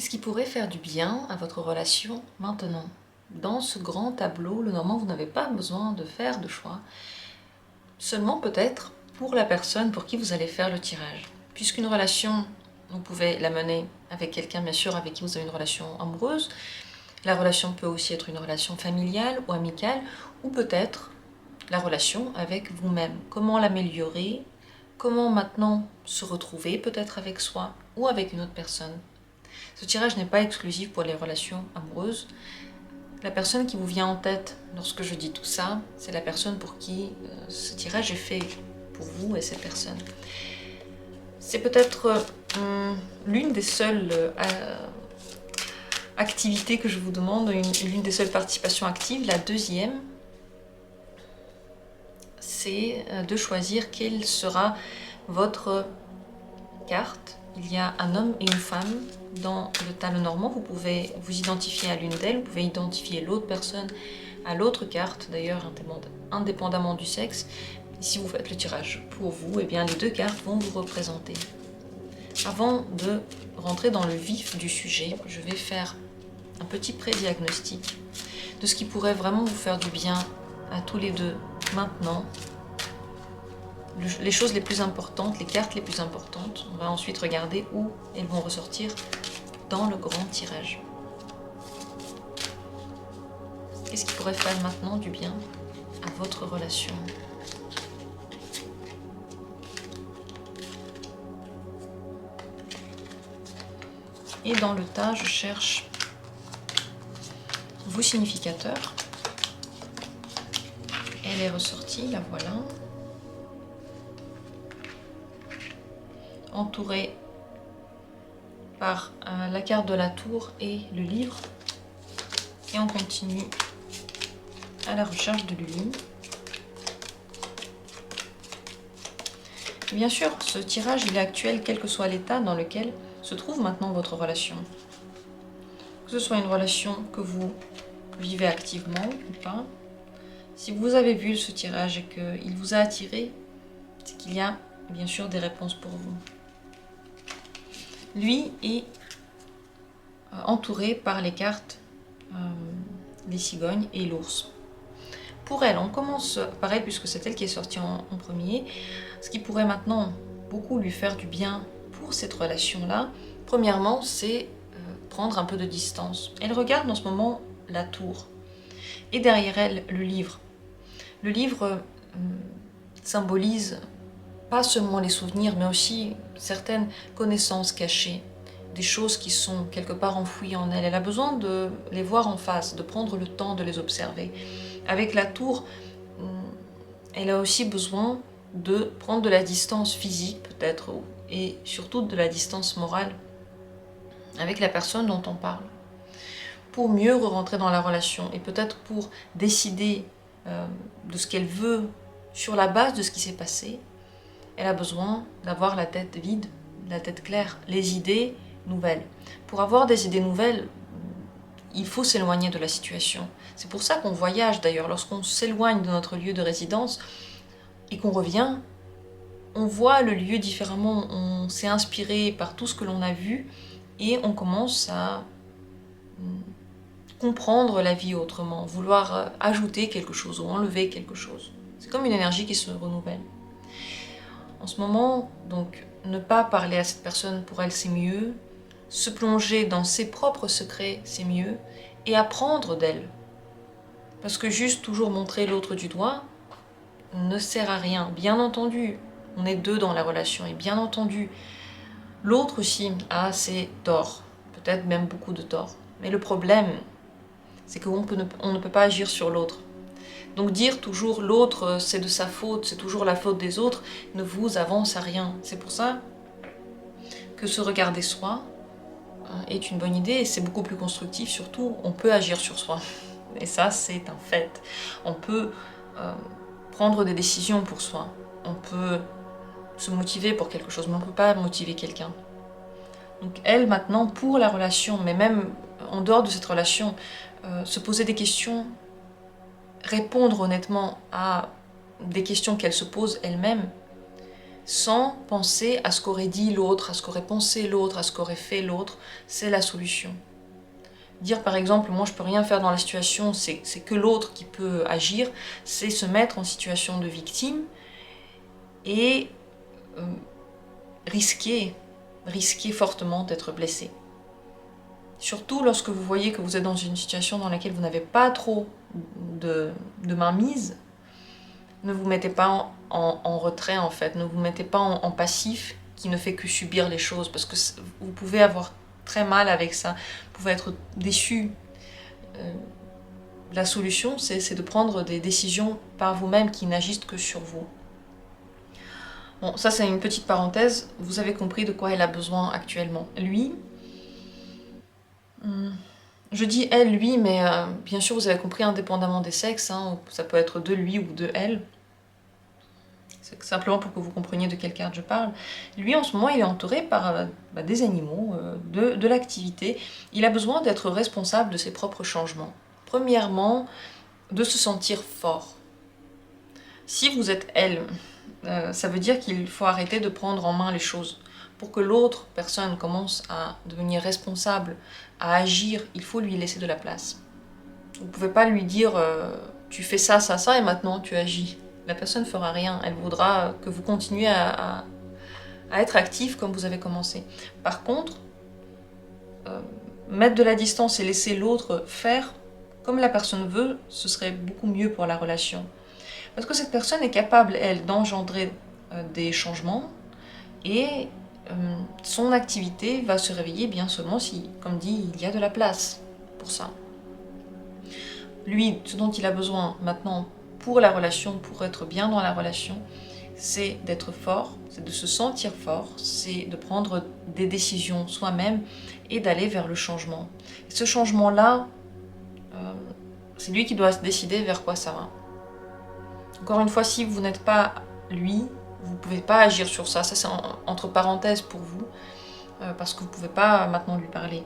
Qu'est-ce qui pourrait faire du bien à votre relation maintenant? Dans ce grand tableau, normalement, vous n'avez pas besoin de faire de choix. Seulement peut-être pour la personne pour qui vous allez faire le tirage. Puisqu'une relation, vous pouvez la mener avec quelqu'un, bien sûr, avec qui vous avez une relation amoureuse. La relation peut aussi être une relation familiale ou amicale, ou peut-être la relation avec vous-même. Comment l'améliorer? Comment maintenant se retrouver peut-être avec soi ou avec une autre personne? Ce tirage n'est pas exclusif pour les relations amoureuses. La personne qui vous vient en tête lorsque je dis tout ça, c'est la personne pour qui ce tirage est fait, pour vous et cette personne. C'est peut-être l'une des seules activités que je vous demande, l'une des seules participations actives. La deuxième, c'est de choisir quelle sera votre carte. Il y a un homme et une femme dans le tableau normand. Vous pouvez vous identifier à l'une d'elles, vous pouvez identifier l'autre personne à l'autre carte, d'ailleurs indépendamment du sexe. Et si vous faites le tirage pour vous, eh bien les deux cartes vont vous représenter. Avant de rentrer dans le vif du sujet, je vais faire un petit pré-diagnostic de ce qui pourrait vraiment vous faire du bien à tous les deux maintenant. Les choses les plus importantes, les cartes les plus importantes. On va ensuite regarder où elles vont ressortir dans le grand tirage. Qu'est-ce qui pourrait faire maintenant du bien à votre relation? Et dans le tas, je cherche vos significateurs. Elle est ressortie, la voilà. Entourée par la carte de la tour et le livre. Et on continue à la recherche de l'une. Bien sûr, ce tirage il est actuel quel que soit l'état dans lequel se trouve maintenant votre relation. Que ce soit une relation que vous vivez activement ou pas. Si vous avez vu ce tirage et qu'il vous a attiré, c'est qu'il y a bien sûr des réponses pour vous. Lui est entouré par les cartes les cigognes et l'ours. Pour elle, on commence par elle puisque c'est elle qui est sortie en premier. Ce qui pourrait maintenant beaucoup lui faire du bien pour cette relation-là, premièrement, c'est prendre un peu de distance. Elle regarde en ce moment la tour et derrière elle le livre. Le livre symbolise pas seulement les souvenirs, mais aussi certaines connaissances cachées, des choses qui sont quelque part enfouies en elle. Elle a besoin de les voir en face, de prendre le temps de les observer. Avec la tour, elle a aussi besoin de prendre de la distance physique peut-être, et surtout de la distance morale avec la personne dont on parle, pour mieux rentrer dans la relation et peut-être pour décider de ce qu'elle veut sur la base de ce qui s'est passé. Elle a besoin d'avoir la tête vide, la tête claire, les idées nouvelles. Pour avoir des idées nouvelles, il faut s'éloigner de la situation. C'est pour ça qu'on voyage d'ailleurs. Lorsqu'on s'éloigne de notre lieu de résidence et qu'on revient, on voit le lieu différemment. On s'est inspiré par tout ce que l'on a vu et on commence à comprendre la vie autrement, vouloir ajouter quelque chose ou enlever quelque chose. C'est comme une énergie qui se renouvelle. En ce moment, donc, ne pas parler à cette personne, pour elle, c'est mieux. Se plonger dans ses propres secrets, c'est mieux. Et apprendre d'elle. Parce que juste toujours montrer l'autre du doigt ne sert à rien. Bien entendu, on est deux dans la relation. Et bien entendu, l'autre aussi a ses torts. Peut-être même beaucoup de torts. Mais le problème, c'est qu'on ne peut pas agir sur l'autre. Donc dire toujours l'autre c'est de sa faute, c'est toujours la faute des autres, ne vous avance à rien. C'est pour ça que se regarder soi est une bonne idée et c'est beaucoup plus constructif. Surtout, on peut agir sur soi. Et ça, c'est un fait. On peut prendre des décisions pour soi. On peut se motiver pour quelque chose, mais on ne peut pas motiver quelqu'un. Donc elle, maintenant, pour la relation, mais même en dehors de cette relation, se poser des questions, répondre honnêtement à des questions qu'elle se pose elle-même, sans penser à ce qu'aurait dit l'autre, à ce qu'aurait pensé l'autre, à ce qu'aurait fait l'autre. C'est la solution. Dire par exemple, moi je peux rien faire dans la situation, c'est que l'autre qui peut agir, c'est se mettre en situation de victime et risquer fortement d'être blessé. Surtout lorsque vous voyez que vous êtes dans une situation dans laquelle vous n'avez pas trop de mainmise, ne vous mettez pas en retrait en fait, ne vous mettez pas en passif qui ne fait que subir les choses, parce que vous pouvez avoir très mal avec ça, vous pouvez être déçu. La solution, c'est de prendre des décisions par vous-même qui n'agissent que sur vous. Bon, ça c'est une petite parenthèse, vous avez compris de quoi elle a besoin actuellement. Lui, je dis elle, lui, mais bien sûr vous avez compris indépendamment des sexes, hein, ça peut être de lui ou de elle. C'est simplement pour que vous compreniez de quelle carte je parle. Lui, en ce moment, il est entouré par des animaux, de l'activité. Il a besoin d'être responsable de ses propres changements. Premièrement, de se sentir fort. Si vous êtes elle, ça veut dire qu'il faut arrêter de prendre en main les choses. Pour que l'autre personne commence à devenir responsable, à agir, il faut lui laisser de la place. Vous ne pouvez pas lui dire tu fais ça, ça, ça et maintenant tu agis. La personne ne fera rien, elle voudra que vous continuiez à être actif comme vous avez commencé. Par contre, mettre de la distance et laisser l'autre faire comme la personne veut, ce serait beaucoup mieux pour la relation. Parce que cette personne est capable, elle, d'engendrer des changements et son activité va se réveiller bien seulement si, comme dit, il y a de la place pour ça. Lui, ce dont il a besoin maintenant pour la relation, pour être bien dans la relation, c'est d'être fort, c'est de se sentir fort, c'est de prendre des décisions soi-même et d'aller vers le changement. Et ce changement-là, c'est lui qui doit se décider vers quoi ça va. Encore une fois, si vous n'êtes pas lui, vous ne pouvez pas agir sur ça. Ça, c'est entre parenthèses pour vous, parce que vous ne pouvez pas maintenant lui parler.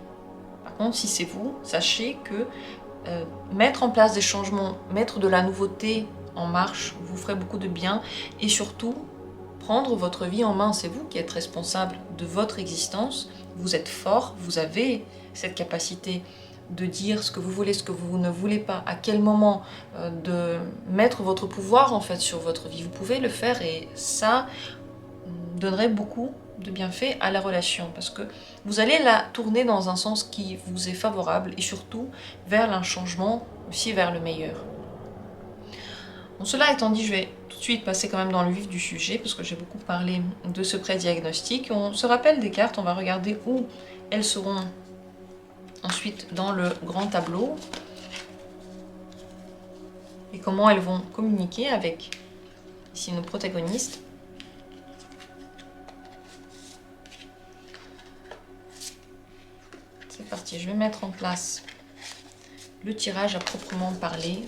Par contre, si c'est vous, sachez que mettre en place des changements, mettre de la nouveauté en marche, vous ferait beaucoup de bien. Et surtout, prendre votre vie en main. C'est vous qui êtes responsable de votre existence. Vous êtes fort, vous avez cette capacité de dire ce que vous voulez, ce que vous ne voulez pas, à quel moment, de mettre votre pouvoir en fait sur votre vie. Vous pouvez le faire et ça donnerait beaucoup de bienfaits à la relation parce que vous allez la tourner dans un sens qui vous est favorable et surtout vers un changement aussi vers le meilleur. Bon, cela étant dit, je vais tout de suite passer quand même dans le vif du sujet parce que j'ai beaucoup parlé de ce pré-diagnostic. On se rappelle des cartes, on va regarder où elles seront ensuite dans le grand tableau et comment elles vont communiquer avec ici nos protagonistes. C'est parti, je vais mettre en place le tirage à proprement parler.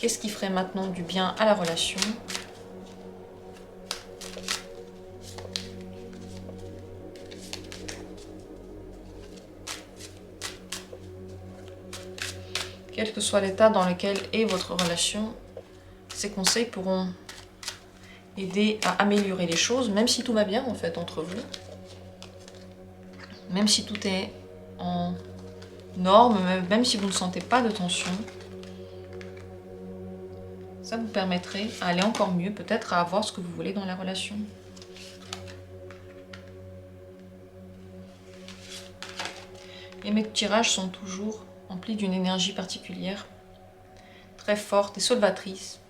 Qu'est-ce qui ferait maintenant du bien à la relation ? Quel que soit l'état dans lequel est votre relation, ces conseils pourront aider à améliorer les choses, même si tout va bien en fait entre vous. Même si tout est en norme, même si vous ne sentez pas de tension. Ça vous permettrait à aller encore mieux, peut-être à avoir ce que vous voulez dans la relation. Et mes tirages sont toujours emplis d'une énergie particulière, très forte et salvatrice.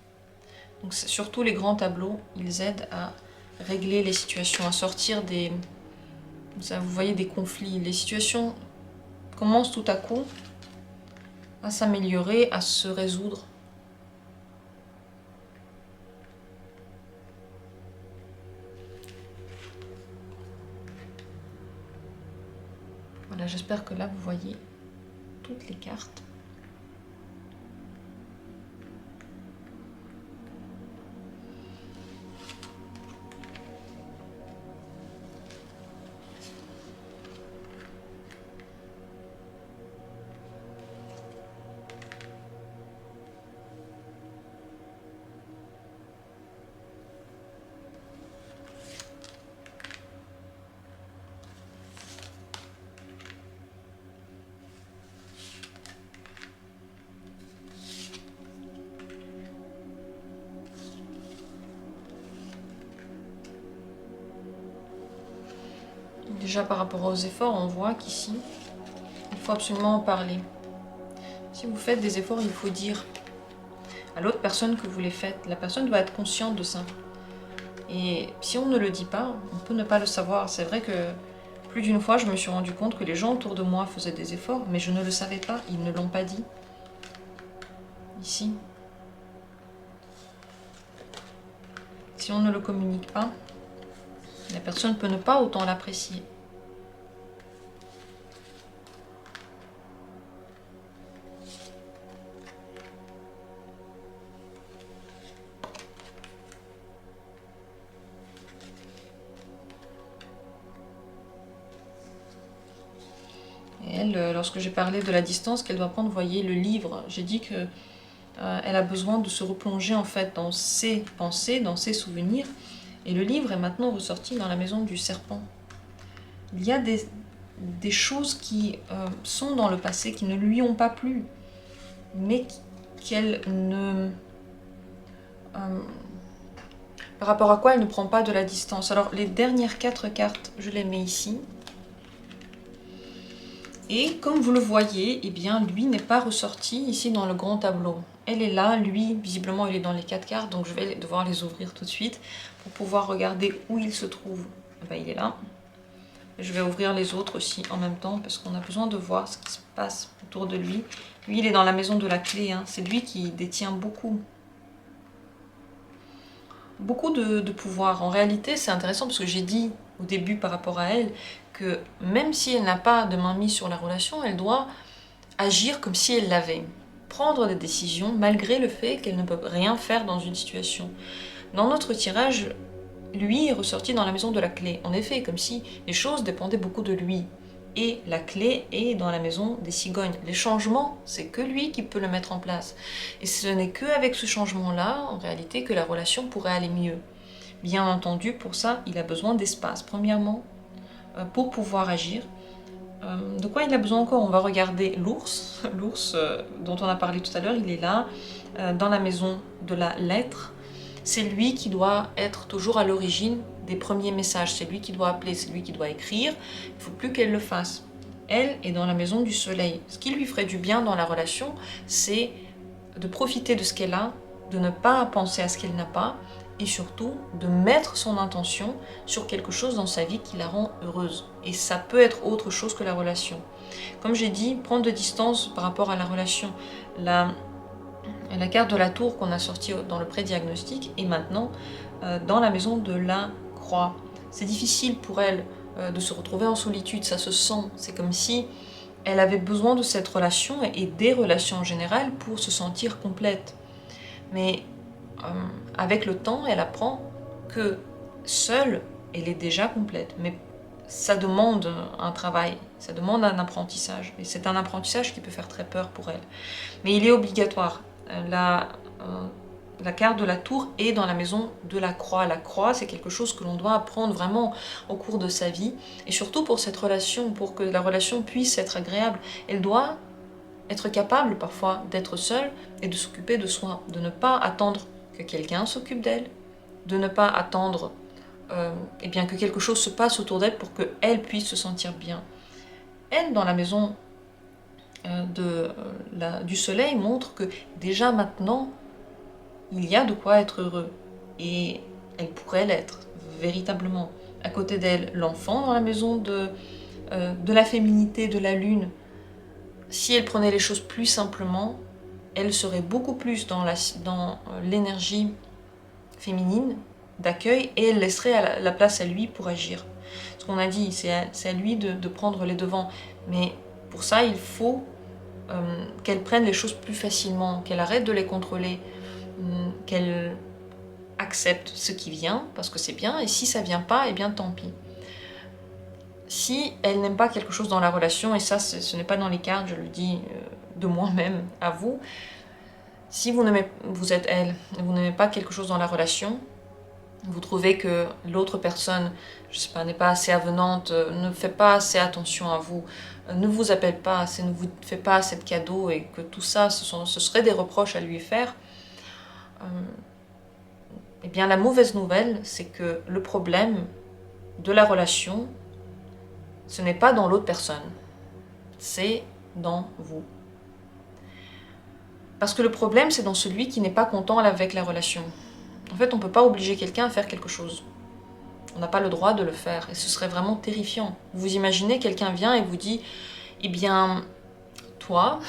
Donc surtout les grands tableaux, ils aident à régler les situations, à sortir des... Vous voyez, des conflits. Les situations commencent tout à coup à s'améliorer, à se résoudre. Voilà, j'espère que là vous voyez toutes les cartes. Déjà par rapport aux efforts, on voit qu'ici, il faut absolument en parler. Si vous faites des efforts, il faut dire à l'autre personne que vous les faites. La personne doit être consciente de ça. Et si on ne le dit pas, on peut ne pas le savoir. C'est vrai que plus d'une fois, je me suis rendu compte que les gens autour de moi faisaient des efforts, mais je ne le savais pas, ils ne l'ont pas dit. Ici. Si on ne le communique pas, la personne peut ne pas autant l'apprécier. Et elle, lorsque j'ai parlé de la distance qu'elle doit prendre, vous voyez, le livre, j'ai dit que elle a besoin de se replonger en fait dans ses pensées, dans ses souvenirs. Et le livre est maintenant ressorti dans la maison du serpent. Il y a des choses qui sont dans le passé, qui ne lui ont pas plu, mais qu'elle ne... par rapport à quoi elle ne prend pas de la distance. Alors les dernières 4 cartes, je les mets ici. Et comme vous le voyez, eh bien, lui n'est pas ressorti ici dans le grand tableau. Elle est là, lui, visiblement, il est dans les 4 cartes, donc je vais devoir les ouvrir tout de suite pour pouvoir regarder où il se trouve. Eh bien, il est là. Je vais ouvrir les autres aussi en même temps parce qu'on a besoin de voir ce qui se passe autour de lui. Lui, il est dans la maison de la clé. Hein. C'est lui qui détient beaucoup de pouvoir. En réalité, c'est intéressant parce que j'ai dit au début par rapport à elle que même si elle n'a pas de main mise sur la relation, elle doit agir comme si elle l'avait. Prendre des décisions malgré le fait qu'elle ne peut rien faire dans une situation. Dans notre tirage, lui est ressorti dans la maison de la clé. En effet, comme si les choses dépendaient beaucoup de lui. Et la clé est dans la maison des cigognes. Les changements, c'est que lui qui peut le mettre en place. Et ce n'est qu'avec ce changement-là, en réalité, que la relation pourrait aller mieux. Bien entendu, pour ça, il a besoin d'espace. Premièrement, pour pouvoir agir. De quoi il a besoin encore? On va regarder l'ours. L'ours dont on a parlé tout à l'heure, il est là, dans la maison de la lettre. C'est lui qui doit être toujours à l'origine des premiers messages. C'est lui qui doit appeler, c'est lui qui doit écrire. Il ne faut plus qu'elle le fasse. Elle est dans la maison du soleil. Ce qui lui ferait du bien dans la relation, c'est de profiter de ce qu'elle a, de ne pas penser à ce qu'elle n'a pas, et surtout de mettre son intention sur quelque chose dans sa vie qui la rend heureuse. Et ça peut être autre chose que la relation. Comme j'ai dit, prendre de distance par rapport à la relation. La carte de la tour qu'on a sortie dans le pré-diagnostic est maintenant dans la maison de la croix. C'est difficile pour elle de se retrouver en solitude, ça se sent. C'est comme si elle avait besoin de cette relation et des relations en général pour se sentir complète. Mais avec le temps, elle apprend que seule, elle est déjà complète. Mais ça demande un travail, ça demande un apprentissage. Et c'est un apprentissage qui peut faire très peur pour elle. Mais il est obligatoire. La carte de la tour est dans la maison de la croix. La croix, c'est quelque chose que l'on doit apprendre vraiment au cours de sa vie. Et surtout pour cette relation, pour que la relation puisse être agréable. Elle doit être capable parfois d'être seule et de s'occuper de soi. De ne pas attendre que quelqu'un s'occupe d'elle. De ne pas attendre eh bien, que quelque chose se passe autour d'elle pour qu'elle puisse se sentir bien. Elle, dans la maison du soleil, montre que déjà maintenant, il y a de quoi être heureux. Et elle pourrait l'être, véritablement. À côté d'elle, l'enfant dans la maison de la féminité, de la lune. Si elle prenait les choses plus simplement, elle serait beaucoup plus dans l'énergie féminine d'accueil et elle laisserait la place à lui pour agir. Ce qu'on a dit, c'est à lui de prendre les devants. Mais pour ça, il faut qu'elle prenne les choses plus facilement, qu'elle arrête de les contrôler, qu'elle accepte ce qui vient, parce que c'est bien, et si ça vient pas, eh bien tant pis. Si elle n'aime pas quelque chose dans la relation, et ça ce n'est pas dans les cartes, je le dis de moi-même à vous, si vous êtes elle, et vous n'aimez pas quelque chose dans la relation, vous trouvez que l'autre personne, je sais pas, n'est pas assez avenante, ne fait pas assez attention à vous, ne vous appelle pas assez, ne vous fait pas assez de cadeaux, et que tout ça, ce serait des reproches à lui faire, eh bien la mauvaise nouvelle, c'est que le problème de la relation Ce n'est pas dans l'autre personne, c'est dans vous. Parce que le problème, c'est dans celui qui n'est pas content avec la relation. En fait, on ne peut pas obliger quelqu'un à faire quelque chose. On n'a pas le droit de le faire, et ce serait vraiment terrifiant. Vous imaginez, quelqu'un vient et vous dit « Eh bien, toi,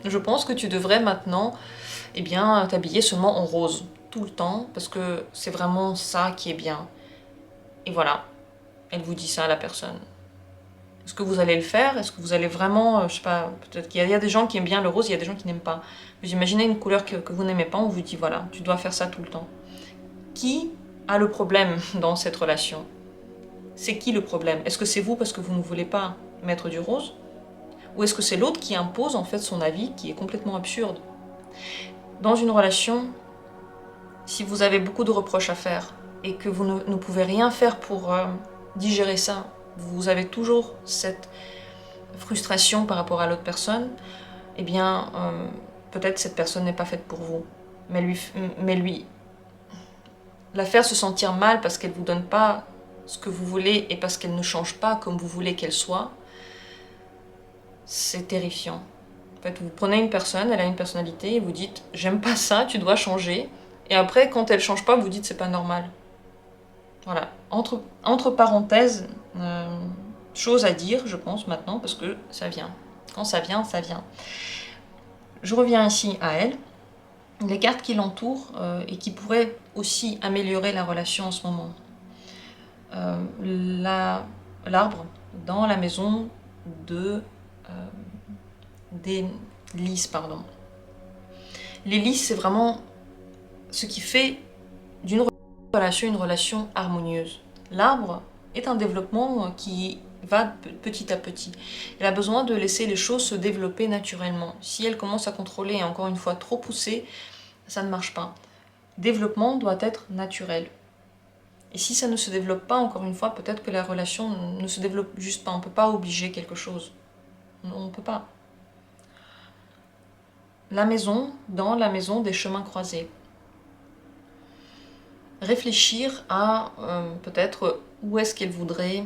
je pense que tu devrais maintenant t'habiller seulement en rose, tout le temps, parce que c'est vraiment ça qui est bien. » Et voilà, elle vous dit ça à la personne. Est-ce que vous allez le faire? Est-ce que vous allez vraiment, je sais pas, peut-être qu'il y a des gens qui aiment bien le rose, il y a des gens qui n'aiment pas. Vous imaginez une couleur que vous n'aimez pas, on vous dit voilà, tu dois faire ça tout le temps. Qui a le problème dans cette relation? C'est qui le problème? Est-ce que c'est vous parce que vous ne voulez pas mettre du rose? Ou est-ce que c'est l'autre qui impose en fait son avis qui est complètement absurde? Dans une relation, si vous avez beaucoup de reproches à faire et que vous ne pouvez rien faire pour digérer ça, vous avez toujours cette frustration par rapport à l'autre personne, eh bien, peut-être cette personne n'est pas faite pour vous. Mais lui, la faire se sentir mal parce qu'elle ne vous donne pas ce que vous voulez et parce qu'elle ne change pas comme vous voulez qu'elle soit, c'est terrifiant. En fait, vous prenez une personne, elle a une personnalité, et vous dites « j'aime pas ça, tu dois changer ». Et après, quand elle change pas, vous dites « c'est pas normal ». Voilà, entre parenthèses, chose à dire, je pense, maintenant, parce que ça vient. Quand ça vient, ça vient. Je reviens ici à elle. Les cartes qui l'entourent et qui pourraient aussi améliorer la relation en ce moment. L'arbre dans la maison des lys, pardon. Les lys, c'est vraiment ce qui fait d'une relation une relation harmonieuse. L'arbre est un développement qui va petit à petit. Elle a besoin de laisser les choses se développer naturellement. Si elle commence à contrôler et encore une fois trop pousser, ça ne marche pas. Développement doit être naturel. Et si ça ne se développe pas, encore une fois, peut-être que la relation ne se développe juste pas. On ne peut pas obliger quelque chose. On ne peut pas. La maison, dans la maison des chemins croisés. Réfléchir à peut-être où est-ce qu'elle voudrait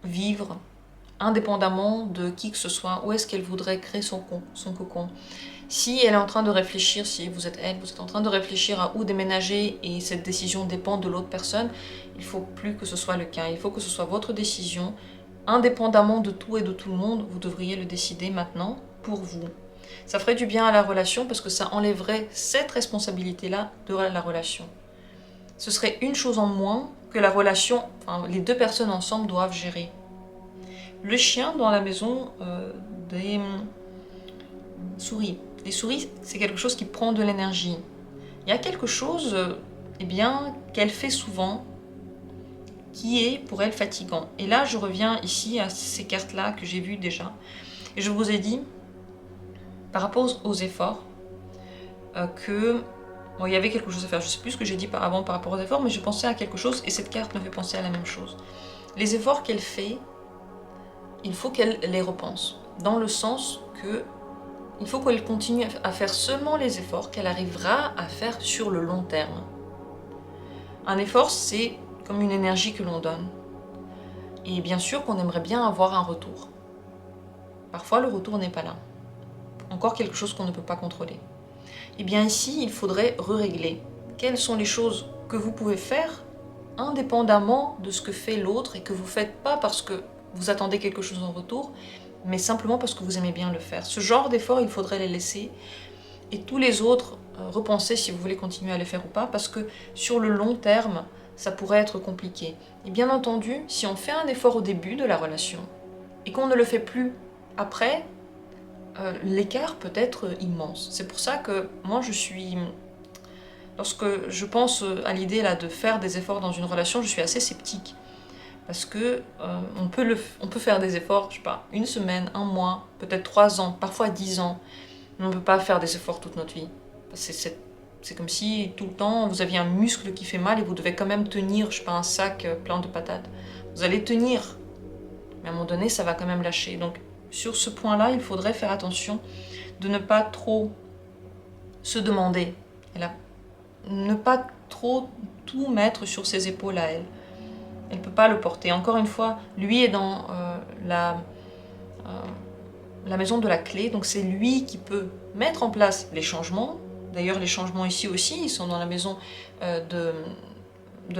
vivre, indépendamment de qui que ce soit, où est-ce qu'elle voudrait créer son cocon. Si elle est en train de réfléchir, si vous êtes elle, vous êtes en train de réfléchir à où déménager et cette décision dépend de l'autre personne, il ne faut plus que ce soit le cas. Il faut que ce soit votre décision, indépendamment de tout et de tout le monde, vous devriez le décider maintenant pour vous. Ça ferait du bien à la relation parce que ça enlèverait cette responsabilité-là de la relation. Ce serait une chose en moins que la relation, enfin les deux personnes ensemble doivent gérer. Le chien dans la maison des souris. Les souris, c'est quelque chose qui prend de l'énergie. Il y a quelque chose qu'elle fait souvent qui est pour elle fatigant. Et là, je reviens ici à ces cartes-là que j'ai vues déjà. Et je vous ai dit, par rapport aux efforts, il y avait quelque chose à faire. Je ne sais plus ce que j'ai dit avant par rapport aux efforts, mais je pensais à quelque chose et cette carte me fait penser à la même chose. Les efforts qu'elle fait, il faut qu'elle les repense. Dans le sens que il faut qu'elle continue à faire seulement les efforts qu'elle arrivera à faire sur le long terme. Un effort, c'est comme une énergie que l'on donne. Et bien sûr qu'on aimerait bien avoir un retour. Parfois, le retour n'est pas là. Encore quelque chose qu'on ne peut pas contrôler. Et bien ici, il faudrait régler. Quelles sont les choses que vous pouvez faire indépendamment de ce que fait l'autre et que vous ne faites pas parce que vous attendez quelque chose en retour, mais simplement parce que vous aimez bien le faire. Ce genre d'efforts, il faudrait les laisser. Et tous les autres, repensez si vous voulez continuer à les faire ou pas, parce que sur le long terme, ça pourrait être compliqué. Et bien entendu, si on fait un effort au début de la relation, et qu'on ne le fait plus après, l'écart peut être immense. C'est pour ça que moi lorsque je pense à l'idée là de faire des efforts dans une relation, je suis assez sceptique. Parce que on peut faire des efforts, je sais pas, une semaine, un mois, peut-être 3 ans, parfois 10 ans. Mais on ne peut pas faire des efforts toute notre vie. C'est comme si tout le temps vous aviez un muscle qui fait mal et vous devez quand même tenir, je sais pas, un sac plein de patates. Vous allez tenir, mais à un moment donné, ça va quand même lâcher. Donc sur ce point-là, il faudrait faire attention de ne pas trop se demander, ne pas trop tout mettre sur ses épaules à elle. Elle ne peut pas le porter. Encore une fois, lui est dans la maison de la clé, donc c'est lui qui peut mettre en place les changements. D'ailleurs, les changements ici aussi, ils sont dans la maison de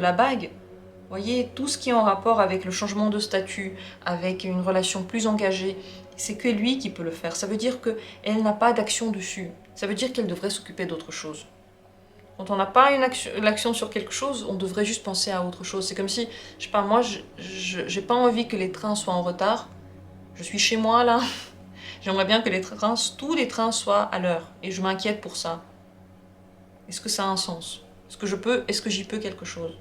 la bague. Vous voyez, tout ce qui est en rapport avec le changement de statut, avec une relation plus engagée, c'est que lui qui peut le faire. Ça veut dire qu'elle n'a pas d'action dessus. Ça veut dire qu'elle devrait s'occuper d'autre chose. Quand on n'a pas l'action sur quelque chose, on devrait juste penser à autre chose. C'est comme si, je sais pas, moi, j'ai pas envie que les trains soient en retard. Je suis chez moi, là. J'aimerais bien que tous les trains soient à l'heure. Et je m'inquiète pour ça. Est-ce que ça a un sens? Est-ce que j'y peux quelque chose?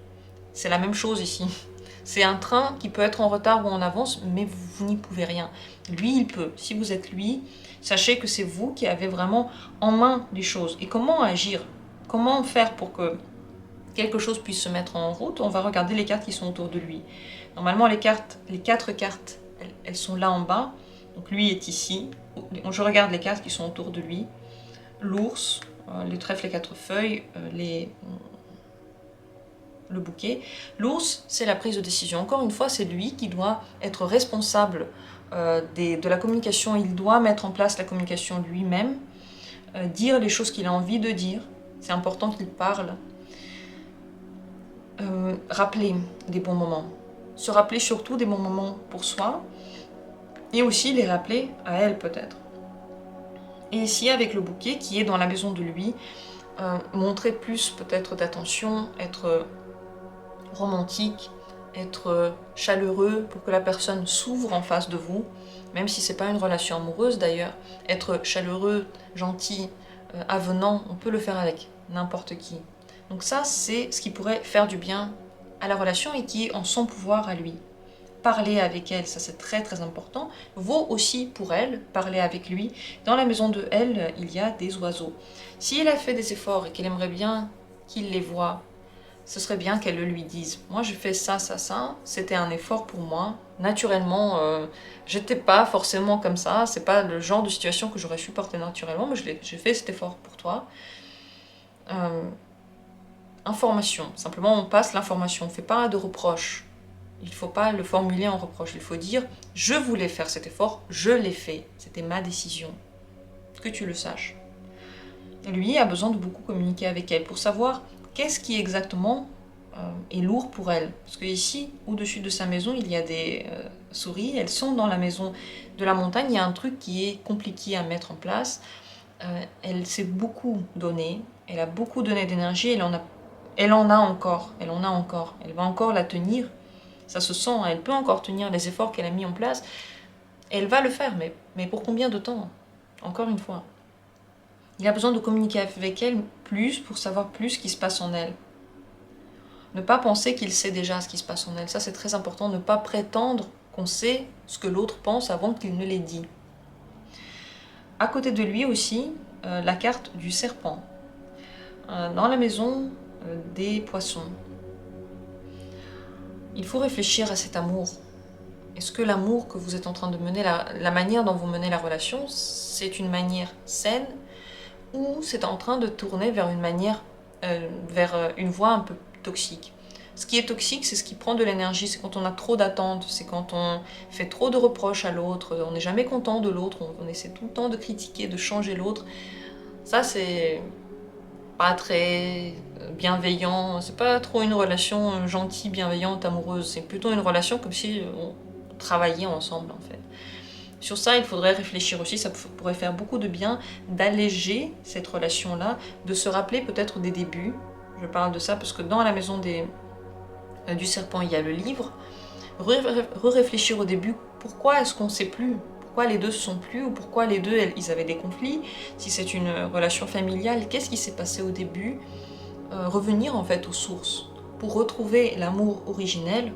C'est la même chose ici. C'est un train qui peut être en retard ou en avance, mais vous n'y pouvez rien. Lui, il peut. Si vous êtes lui, sachez que c'est vous qui avez vraiment en main les choses. Et comment agir? Comment faire pour que quelque chose puisse se mettre en route? On va regarder les cartes qui sont autour de lui. Normalement, les 4 cartes, elles sont là en bas. Donc lui est ici. Je regarde les cartes qui sont autour de lui. L'ours, le trèfle, les 4 feuilles, le bouquet. L'ours, c'est la prise de décision. Encore une fois, c'est lui qui doit être responsable de la communication. Il doit mettre en place la communication lui-même, dire les choses qu'il a envie de dire. C'est important qu'il parle. Rappeler des bons moments. Se rappeler surtout des bons moments pour soi. Et aussi les rappeler à elle peut-être. Et ici, avec le bouquet qui est dans la maison de lui, montrer plus peut-être d'attention, être romantique, être chaleureux pour que la personne s'ouvre en face de vous, même si c'est pas une relation amoureuse d'ailleurs. Être chaleureux, gentil, avenant, on peut le faire avec n'importe qui. Donc ça, c'est ce qui pourrait faire du bien à la relation et qui est en son pouvoir à lui. Parler avec elle, ça c'est très très important. Vaut aussi pour elle, parler avec lui. Dans la maison de elle, il y a des oiseaux. Si elle a fait des efforts et qu'elle aimerait bien qu'il les voie, ce serait bien qu'elle le lui dise. Moi, j'ai fait ça, ça, ça. C'était un effort pour moi. Naturellement, j'étais pas forcément comme ça. C'est pas le genre de situation que j'aurais supporté naturellement, mais j'ai fait cet effort pour toi. Information. Simplement, on passe l'information. On fait pas de reproches. Il faut pas le formuler en reproche. Il faut dire, je voulais faire cet effort, je l'ai fait. C'était ma décision. Que tu le saches. Lui a besoin de beaucoup communiquer avec elle pour savoir qu'est-ce qui exactement est lourd pour elle. Parce que ici, au-dessus de sa maison, il y a des souris. Elles sont dans la maison de la montagne. Il y a un truc qui est compliqué à mettre en place. Elle s'est beaucoup donnée. Elle a beaucoup donné d'énergie. Elle en a encore. Elle va encore la tenir. Ça se sent. Elle peut encore tenir les efforts qu'elle a mis en place. Elle va le faire. Mais pour combien de temps? Encore une fois. Il a besoin de communiquer avec elle plus pour savoir plus ce qui se passe en elle. Ne pas penser qu'il sait déjà ce qui se passe en elle. Ça, c'est très important. Ne pas prétendre qu'on sait ce que l'autre pense avant qu'il ne l'ait dit. À côté de lui aussi, la carte du serpent. Dans la maison des poissons. Il faut réfléchir à cet amour. Est-ce que l'amour que vous êtes en train de mener, la manière dont vous menez la relation, c'est une manière saine ou c'est en train de tourner vers vers une voie un peu toxique? Ce qui est toxique, c'est ce qui prend de l'énergie, c'est quand on a trop d'attentes, c'est quand on fait trop de reproches à l'autre, on n'est jamais content de l'autre, on essaie tout le temps de critiquer, de changer l'autre. Ça, c'est pas très bienveillant, c'est pas trop une relation gentille, bienveillante, amoureuse, c'est plutôt une relation comme si on travaillait ensemble en fait. Sur ça, il faudrait réfléchir aussi, ça pourrait faire beaucoup de bien d'alléger cette relation-là, de se rappeler peut-être des débuts. Je parle de ça parce que dans la maison du serpent, il y a le livre. Réfléchir au début, pourquoi est-ce qu'on ne sait plus? Pourquoi les deux se sont plus? Ou pourquoi les deux, ils avaient des conflits? Si c'est une relation familiale, qu'est-ce qui s'est passé au début? Revenir en fait aux sources pour retrouver l'amour originel.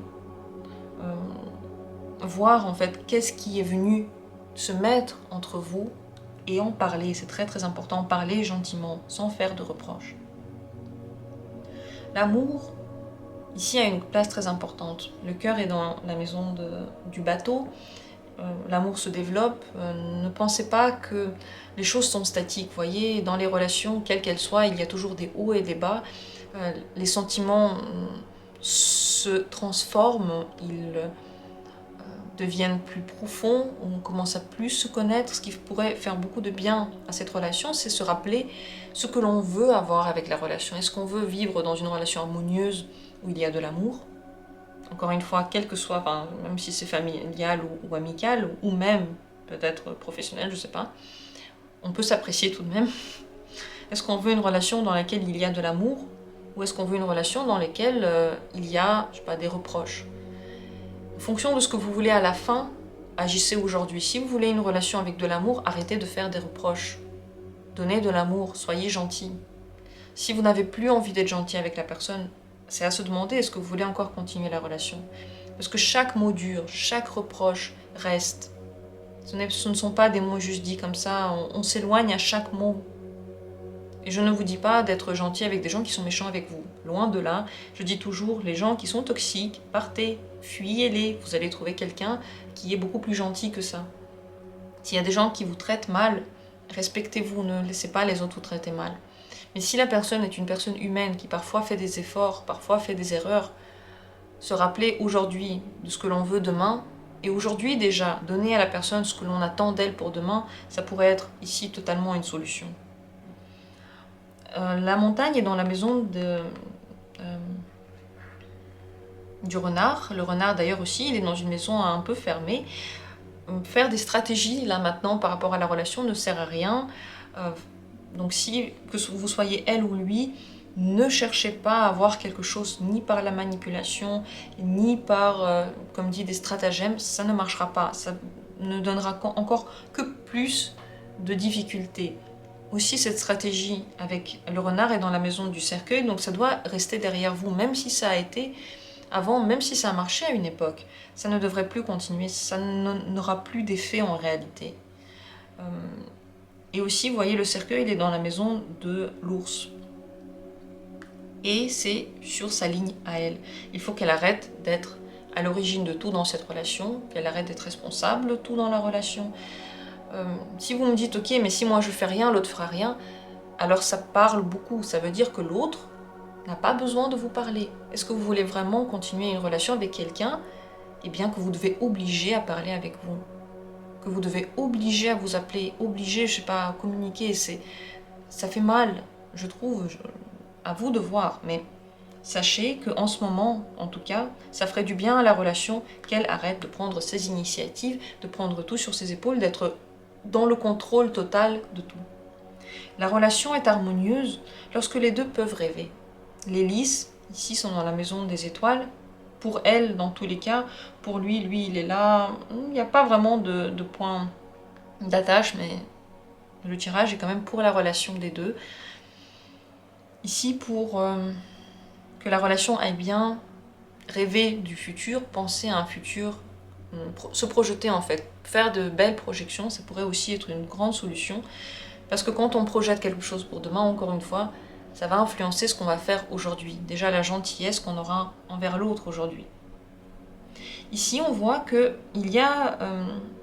Voir en fait qu'est-ce qui est venu se mettre entre vous et en parler. C'est très très important, en parler gentiment, sans faire de reproches. L'amour, ici, a une place très importante. Le cœur est dans la maison du bateau. L'amour se développe. Ne pensez pas que les choses sont statiques. Vous voyez, dans les relations, quelles qu'elles soient, il y a toujours des hauts et des bas. Les sentiments se transforment, ils deviennent plus profonds, on commence à plus se connaître. Ce qui pourrait faire beaucoup de bien à cette relation, c'est se rappeler ce que l'on veut avoir avec la relation. Est-ce qu'on veut vivre dans une relation harmonieuse où il y a de l'amour? Encore une fois, quel que soit, enfin, même si c'est familial ou amical, ou même peut-être professionnel, je sais pas, on peut s'apprécier tout de même. Est-ce qu'on veut une relation dans laquelle il y a de l'amour, ou est-ce qu'on veut une relation dans laquelle il y a, je sais pas, des reproches? En fonction de ce que vous voulez à la fin, agissez aujourd'hui. Si vous voulez une relation avec de l'amour, arrêtez de faire des reproches. Donnez de l'amour, soyez gentil. Si vous n'avez plus envie d'être gentil avec la personne, c'est à se demander, est-ce que vous voulez encore continuer la relation? Parce que chaque mot dur, chaque reproche reste. Ce ne sont pas des mots juste dits comme ça, on s'éloigne à chaque mot. Et je ne vous dis pas d'être gentil avec des gens qui sont méchants avec vous. Loin de là, je dis toujours, les gens qui sont toxiques, partez, fuyez-les. Vous allez trouver quelqu'un qui est beaucoup plus gentil que ça. S'il y a des gens qui vous traitent mal, respectez-vous, ne laissez pas les autres vous traiter mal. Mais si la personne est une personne humaine qui parfois fait des efforts, parfois fait des erreurs, se rappeler aujourd'hui de ce que l'on veut demain, et aujourd'hui déjà, donner à la personne ce que l'on attend d'elle pour demain, ça pourrait être ici totalement une solution. La montagne est dans la maison du renard. Le renard d'ailleurs aussi, il est dans une maison un peu fermée. Faire des stratégies là maintenant par rapport à la relation ne sert à rien. Donc si que vous soyez elle ou lui, ne cherchez pas à avoir quelque chose ni par la manipulation, ni par, comme dit, des stratagèmes, ça ne marchera pas. Ça ne donnera encore que plus de difficultés. Aussi, cette stratégie avec le renard est dans la maison du cercueil, donc ça doit rester derrière vous, même si ça a été avant, même si ça a marché à une époque. Ça ne devrait plus continuer, ça n'aura plus d'effet en réalité. Et aussi, vous voyez, le cercueil, il est dans la maison de l'ours. Et c'est sur sa ligne à elle. Il faut qu'elle arrête d'être à l'origine de tout dans cette relation, qu'elle arrête d'être responsable de tout dans la relation. Si vous me dites, ok, mais si moi je fais rien, l'autre fera rien, alors ça parle beaucoup. Ça veut dire que l'autre n'a pas besoin de vous parler. Est-ce que vous voulez vraiment continuer une relation avec quelqu'un, eh bien que vous devez obliger à parler avec vous, que vous devez obliger à vous appeler, obliger, je sais pas, à communiquer. Ça fait mal, je trouve, à vous de voir, mais sachez qu'en ce moment, en tout cas, ça ferait du bien à la relation qu'elle arrête de prendre ses initiatives, de prendre tout sur ses épaules, d'être dans le contrôle total de tout. La relation est harmonieuse lorsque les deux peuvent rêver. Les lys, ici, sont dans la maison des étoiles. Pour elle, dans tous les cas, pour lui, il est là. Il n'y a pas vraiment de point d'attache, mais le tirage est quand même pour la relation des deux. Ici, pour que la relation aille bien, rêver du futur, penser à un futur, se projeter en fait, faire de belles projections, ça pourrait aussi être une grande solution. Parce que quand on projette quelque chose pour demain, encore une fois, ça va influencer ce qu'on va faire aujourd'hui. Déjà la gentillesse qu'on aura envers l'autre aujourd'hui. Ici, on voit qu'il y a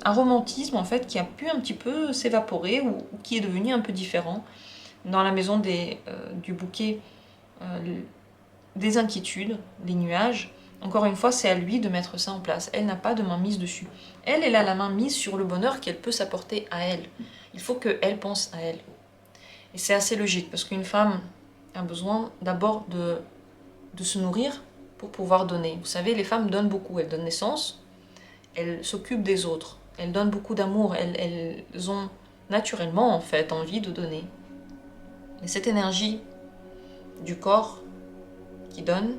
un romantisme en fait qui a pu un petit peu s'évaporer ou qui est devenu un peu différent. Dans la maison du bouquet, des inquiétudes, des nuages. Encore une fois, c'est à lui de mettre ça en place. Elle n'a pas de main mise dessus. Elle a la main mise sur le bonheur qu'elle peut s'apporter à elle. Il faut qu'elle pense à elle. Et c'est assez logique, parce qu'une femme a besoin d'abord de se nourrir pour pouvoir donner. Vous savez, les femmes donnent beaucoup. Elles donnent naissance, elles s'occupent des autres, elles donnent beaucoup d'amour, elles ont naturellement, en fait, envie de donner. Et cette énergie du corps qui donne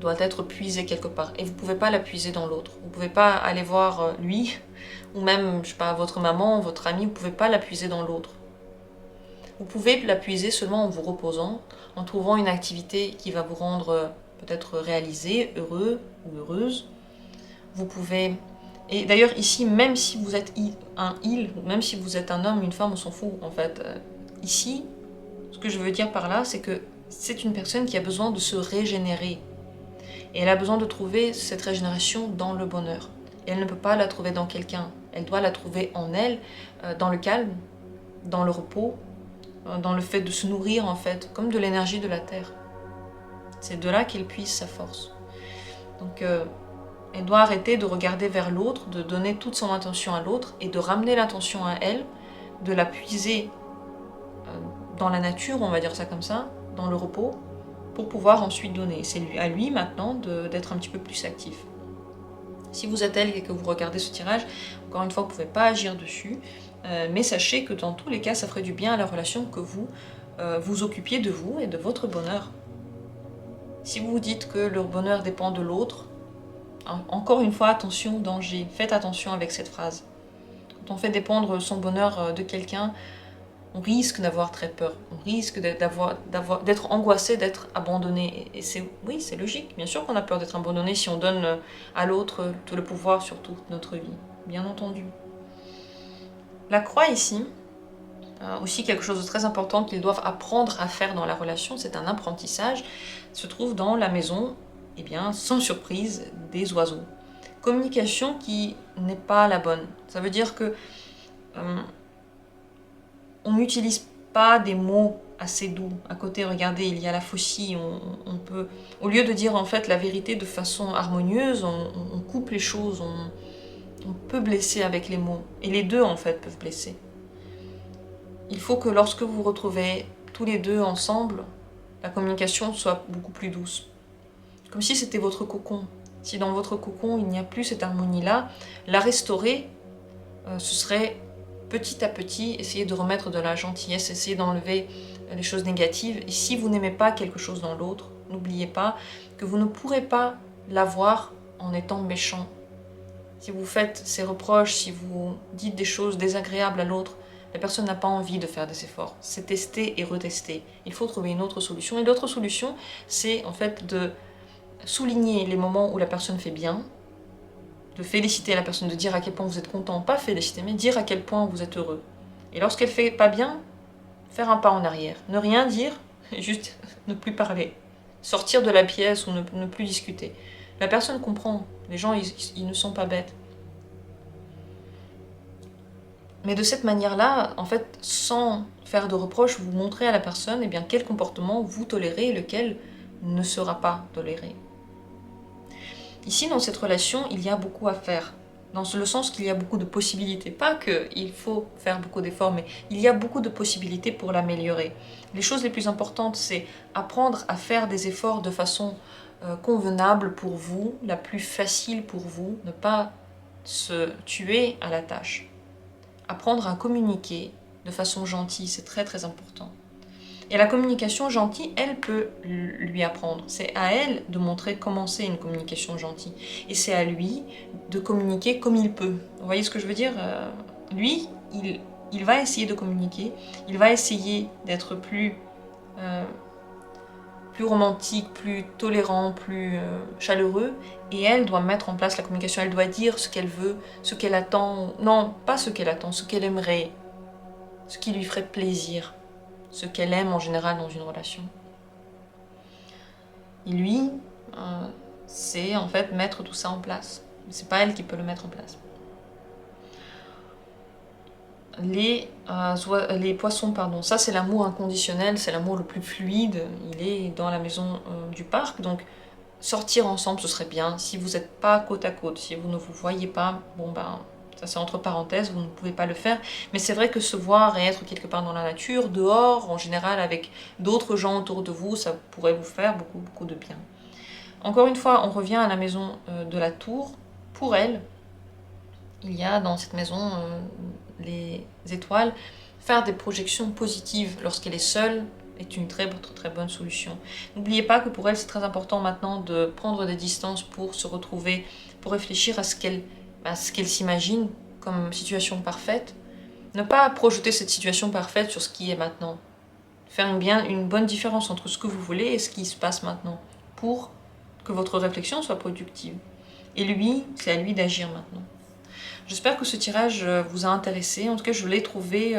doit être puisée quelque part. Et vous ne pouvez pas la puiser dans l'autre. Vous ne pouvez pas aller voir lui, ou même, je sais pas, votre maman, votre ami, vous ne pouvez pas la puiser dans l'autre. Vous pouvez la puiser seulement en vous reposant, en trouvant une activité qui va vous rendre peut-être réalisé, heureux ou heureuse. Vous pouvez... Et d'ailleurs ici, même si vous êtes un il, même si vous êtes un homme, une femme, on s'en fout en fait. Ici, ce que je veux dire par là, c'est que c'est une personne qui a besoin de se régénérer. Et elle a besoin de trouver cette régénération dans le bonheur. Et elle ne peut pas la trouver dans quelqu'un. Elle doit la trouver en elle, dans le calme, dans le repos, dans le fait de se nourrir en fait, comme de l'énergie de la terre. C'est de là qu'elle puise sa force. Donc elle doit arrêter de regarder vers l'autre, de donner toute son attention à l'autre et de ramener l'attention à elle, de la puiser dans la nature, on va dire ça comme ça, dans le repos, pour pouvoir ensuite donner. C'est à lui maintenant d'être un petit peu plus actif. Si vous êtes elle et que vous regardez ce tirage, encore une fois, vous ne pouvez pas agir dessus, mais sachez que dans tous les cas, ça ferait du bien à la relation que vous vous occupiez de vous et de votre bonheur. Si vous vous dites que le bonheur dépend de l'autre, encore une fois, attention, danger. Faites attention avec cette phrase. Quand on fait dépendre son bonheur de quelqu'un, on risque d'avoir très peur. On risque d'être angoissé, d'être abandonné. Et oui, c'est logique. Bien sûr qu'on a peur d'être abandonné si on donne à l'autre tout le pouvoir sur toute notre vie. Bien entendu. La croix ici, aussi quelque chose de très important qu'ils doivent apprendre à faire dans la relation, c'est un apprentissage, se trouve dans la maison, eh bien, sans surprise, des oiseaux. Communication qui n'est pas la bonne. Ça veut dire que on n'utilise pas des mots assez doux. À côté, regardez, il y a la faucille. On peut, au lieu de dire en fait la vérité de façon harmonieuse, on coupe les choses, on peut blesser avec les mots. Et les deux en fait peuvent blesser. Il faut que lorsque vous vous retrouvez tous les deux ensemble, la communication soit beaucoup plus douce. Comme si c'était votre cocon. Si dans votre cocon, il n'y a plus cette harmonie-là, la restaurer, ce serait petit à petit essayer de remettre de la gentillesse, essayer d'enlever les choses négatives. Et si vous n'aimez pas quelque chose dans l'autre, n'oubliez pas que vous ne pourrez pas l'avoir en étant méchant. Si vous faites ces reproches, si vous dites des choses désagréables à l'autre, la personne n'a pas envie de faire des efforts. C'est tester et retester. Il faut trouver une autre solution. Et l'autre solution, c'est en fait de souligner les moments où la personne fait bien, de féliciter la personne, de dire à quel point vous êtes content, pas féliciter, mais dire à quel point vous êtes heureux. Et lorsqu'elle fait pas bien, faire un pas en arrière. Ne rien dire, juste ne plus parler. Sortir de la pièce ou ne plus discuter. La personne comprend. Les gens, ils ne sont pas bêtes. Mais de cette manière-là, en fait, sans faire de reproches, vous montrez à la personne eh bien, quel comportement vous tolérez et lequel ne sera pas toléré. Ici, dans cette relation, il y a beaucoup à faire. Dans le sens qu'il y a beaucoup de possibilités. Pas qu'il faut faire beaucoup d'efforts, mais il y a beaucoup de possibilités pour l'améliorer. Les choses les plus importantes, c'est apprendre à faire des efforts de façon convenable pour vous, la plus facile pour vous, ne pas se tuer à la tâche. Apprendre à communiquer de façon gentille, c'est très très important. Et la communication gentille, elle peut lui apprendre. C'est à elle de montrer comment c'est une communication gentille. Et c'est à lui de communiquer comme il peut. Vous voyez ce que je veux dire ? Lui, il va essayer de communiquer, il va essayer d'être plus romantique, plus tolérant, plus chaleureux. Et elle doit mettre en place la communication. Elle doit dire ce qu'elle veut, ce qu'elle attend. Non, pas ce qu'elle attend, ce qu'elle aimerait, ce qui lui ferait plaisir. Ce qu'elle aime en général dans une relation. Et lui, c'est en fait mettre tout ça en place. C'est pas elle qui peut le mettre en place. Les poissons, pardon, ça c'est l'amour inconditionnel, c'est l'amour le plus fluide. Il est dans la maison du parc, donc sortir ensemble ce serait bien. Si vous n'êtes pas côte à côte, si vous ne vous voyez pas, bon ben... ça c'est entre parenthèses, vous ne pouvez pas le faire. Mais c'est vrai que se voir et être quelque part dans la nature, dehors, en général avec d'autres gens autour de vous, ça pourrait vous faire beaucoup de bien. Encore une fois, on revient à la maison de la tour. Pour elle, il y a dans cette maison les étoiles. Faire des projections positives lorsqu'elle est seule est une très bonne solution. N'oubliez pas que pour elle, c'est très important maintenant de prendre des distances pour se retrouver, pour réfléchir à ce qu'elle s'imagine comme situation parfaite. Ne pas projeter cette situation parfaite sur ce qui est maintenant. Faire une bonne différence entre ce que vous voulez et ce qui se passe maintenant pour que votre réflexion soit productive. Et lui, c'est à lui d'agir maintenant. J'espère que ce tirage vous a intéressé. En tout cas, je l'ai trouvé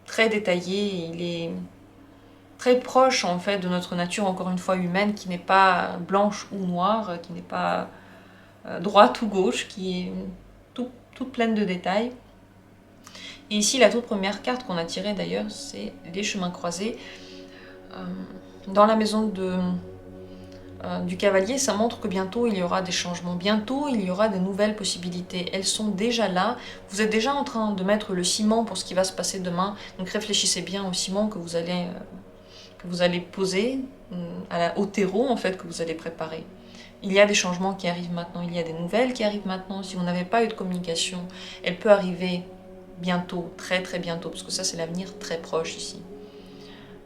très détaillé. Il est très proche en fait de notre nature, encore une fois humaine, qui n'est pas blanche ou noire, qui n'est pas droite ou gauche, qui est toute pleine de détails. Et ici, la toute première carte qu'on a tirée d'ailleurs, c'est les chemins croisés. Dans la maison du cavalier, ça montre que bientôt il y aura des changements, bientôt il y aura des nouvelles possibilités. Elles sont déjà là, vous êtes déjà en train de mettre le ciment pour ce qui va se passer demain, donc réfléchissez bien au ciment que vous allez poser, au terreau en fait que vous allez préparer. Il y a des changements qui arrivent maintenant, il y a des nouvelles qui arrivent maintenant. Si vous n'avez pas eu de communication, elle peut arriver bientôt, très très bientôt, parce que ça c'est l'avenir très proche ici.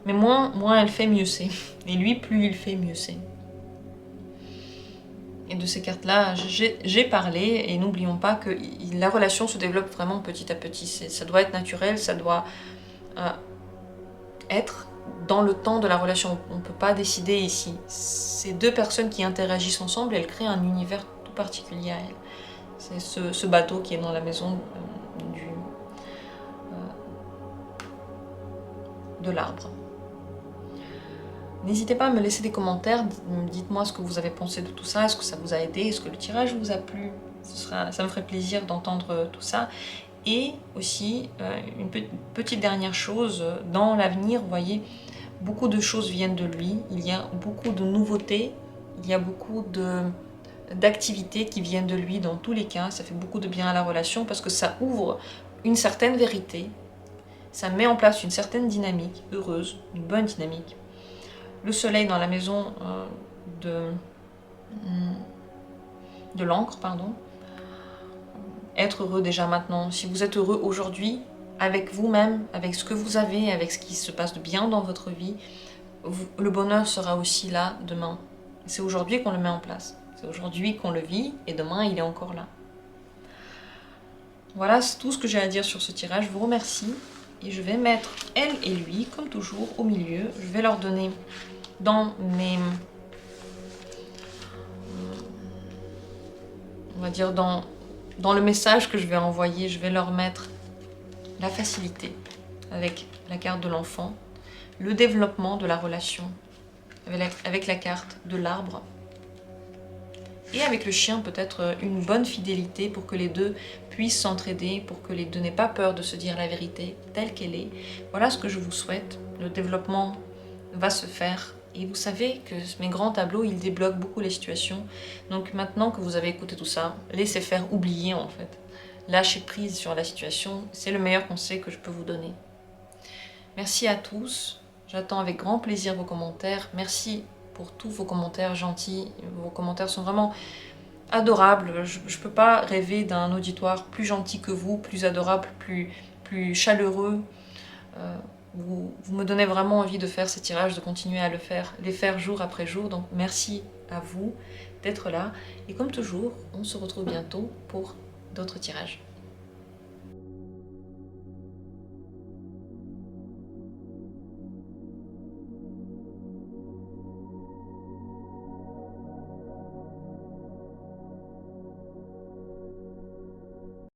Mais moins elle fait, mieux c'est. Et lui, plus il fait, mieux c'est. Et de ces cartes-là, j'ai parlé, et n'oublions pas que la relation se développe vraiment petit à petit. Ça doit être naturel, ça doit être dans le temps de la relation. On ne peut pas décider ici. Ces deux personnes qui interagissent ensemble, elles créent un univers tout particulier à elles. C'est ce bateau qui est dans la maison de l'arbre. N'hésitez pas à me laisser des commentaires, dites-moi ce que vous avez pensé de tout ça, est-ce que ça vous a aidé, est-ce que le tirage vous a plu, ça me ferait plaisir d'entendre tout ça. Et aussi, une petite dernière chose, dans l'avenir, vous voyez, beaucoup de choses viennent de lui, il y a beaucoup de nouveautés, il y a beaucoup d'activités qui viennent de lui dans tous les cas, ça fait beaucoup de bien à la relation parce que ça ouvre une certaine vérité, ça met en place une certaine dynamique heureuse, une bonne dynamique. Le soleil dans la maison de l'encre, pardon. Être heureux déjà maintenant. Si vous êtes heureux aujourd'hui, avec vous-même, avec ce que vous avez, avec ce qui se passe de bien dans votre vie, le bonheur sera aussi là demain. C'est aujourd'hui qu'on le met en place. C'est aujourd'hui qu'on le vit et demain il est encore là. Voilà, c'est tout ce que j'ai à dire sur ce tirage. Je vous remercie et je vais mettre elle et lui, comme toujours, au milieu. Je vais leur donner dans mes... on va dire dans le message que je vais envoyer, je vais leur mettre la facilité avec la carte de l'enfant, le développement de la relation avec la carte de l'arbre et avec le chien peut-être une bonne fidélité pour que les deux puissent s'entraider, pour que les deux n'aient pas peur de se dire la vérité telle qu'elle est. Voilà ce que je vous souhaite. Le développement va se faire. Et vous savez que mes grands tableaux, ils débloquent beaucoup les situations. Donc maintenant que vous avez écouté tout ça, laissez faire, oublier en fait. Lâchez prise sur la situation, c'est le meilleur conseil que je peux vous donner. Merci à tous, j'attends avec grand plaisir vos commentaires. Merci pour tous vos commentaires gentils, vos commentaires sont vraiment adorables. Je ne peux pas rêver d'un auditoire plus gentil que vous, plus adorable, plus chaleureux. Vous me donnez vraiment envie de faire ces tirages, de continuer à les faire jour après jour. Donc merci à vous d'être là. Et comme toujours, on se retrouve bientôt pour d'autres tirages.